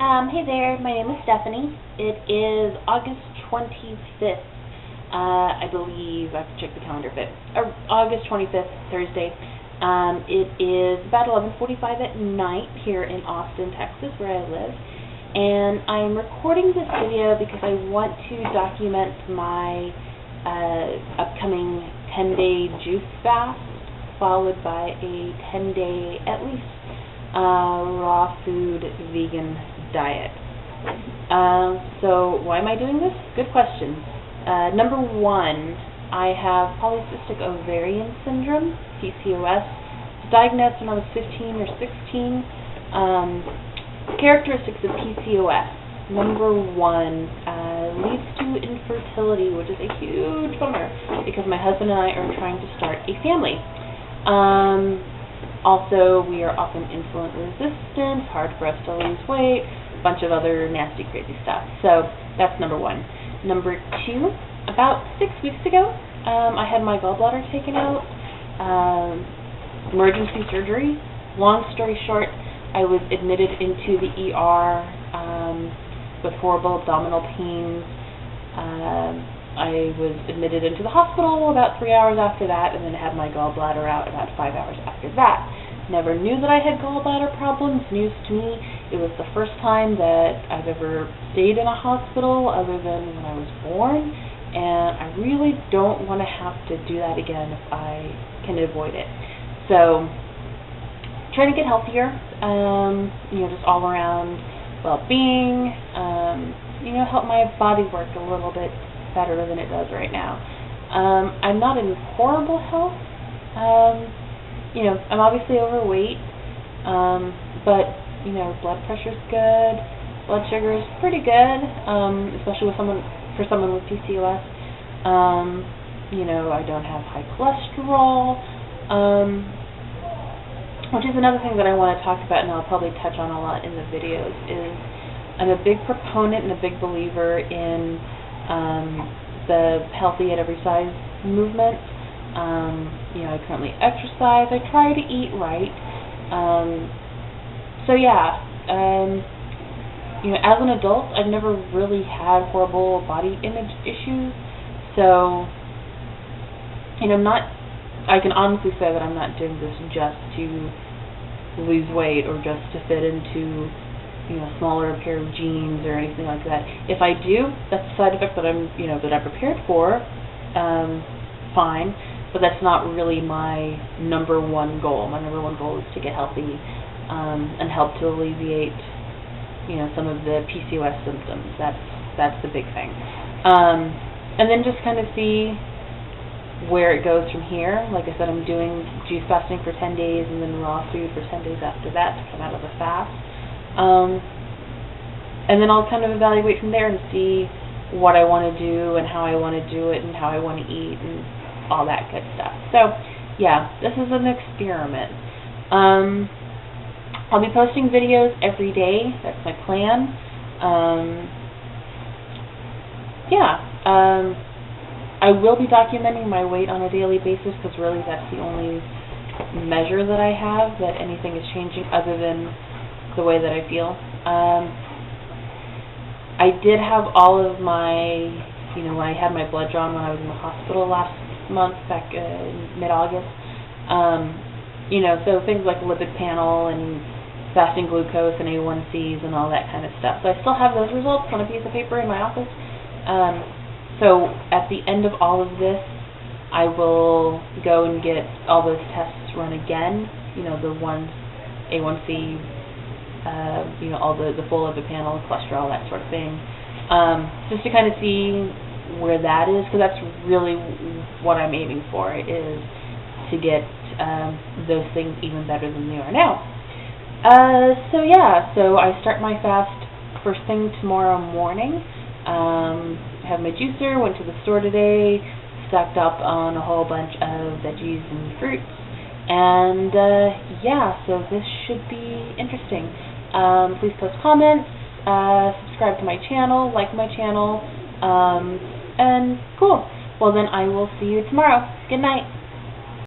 Hey there, my name is Stephanie. It is August 25th, I believe, I have to check the calendar, but August 25th, Thursday. It is about 11:45 at night here in Austin, Texas, where I live, and I'm recording this video because I want to document my upcoming 10-day juice fast, followed by a 10-day, at least, raw food vegan diet. So why am I doing this? Good question. Number one, I have polycystic ovarian syndrome, PCOS. It's diagnosed when I was 15 or 16. Characteristics of PCOS. Number one, leads to infertility, which is a huge bummer because my husband and I are trying to start a family. Also, we are often insulin resistant, hard for us to lose weight, a bunch of other nasty, crazy stuff. So that's number one. Number two, about 6 weeks ago, I had my gallbladder taken out, emergency surgery. Long story short, I was admitted into the ER with horrible abdominal pains. I was admitted into the hospital about 3 hours after that, and then had my gallbladder out about 5 hours after that. Never knew that I had gallbladder problems. News to me. It was the first time that I've ever stayed in a hospital other than when I was born, and I really don't want to have to do that again if I can avoid it. So, trying to get healthier, just all around well-being, help my body work a little bit better than it does right now. I'm not in horrible health. I'm obviously overweight, but, blood pressure's good, blood sugar is pretty good, especially for someone with PCOS. I don't have high cholesterol, which is another thing that I want to talk about, and I'll probably touch on a lot in the videos, is I'm a big proponent and a big believer in the healthy at every size movement. I currently exercise. I try to eat right. As an adult, I've never really had horrible body image issues. So, I can honestly say that I'm not doing this just to lose weight or just to fit into smaller pair of jeans or anything like that. If I do, that's a side effect that I'm prepared for, fine, but that's not really my number one goal. My number one goal is to get healthy, and help to alleviate, some of the PCOS symptoms. That's the big thing. And then just kind of see where it goes from here. Like I said, I'm doing juice fasting for 10 days and then raw food for 10 days after that to come out of the fast. And then I'll kind of evaluate from there and see what I want to do and how I want to do it and how I want to eat and all that good stuff. So, yeah, this is an experiment. I'll be posting videos every day. That's my plan. I will be documenting my weight on a daily basis because really that's the only measure that I have that anything is changing other than the way that I feel. I did have all of my, when I had my blood drawn when I was in the hospital last month, back in mid-August, so things like lipid panel and fasting glucose and A1Cs and all that kind of stuff. So I still have those results on a piece of paper in my office. So at the end of all of this, I will go and get all those tests run again, the ones, A1C, all the full lipid panel, cholesterol, that sort of thing, just to kind of see where that is, because that's really what I'm aiming for, is to get those things even better than they are now. So I start my fast first thing tomorrow morning. Have my juicer, went to the store today, stocked up on a whole bunch of veggies and fruits, and so this should be interesting. Please post comments, subscribe to my channel, like my channel, and cool. Well then I will see you tomorrow. Good night.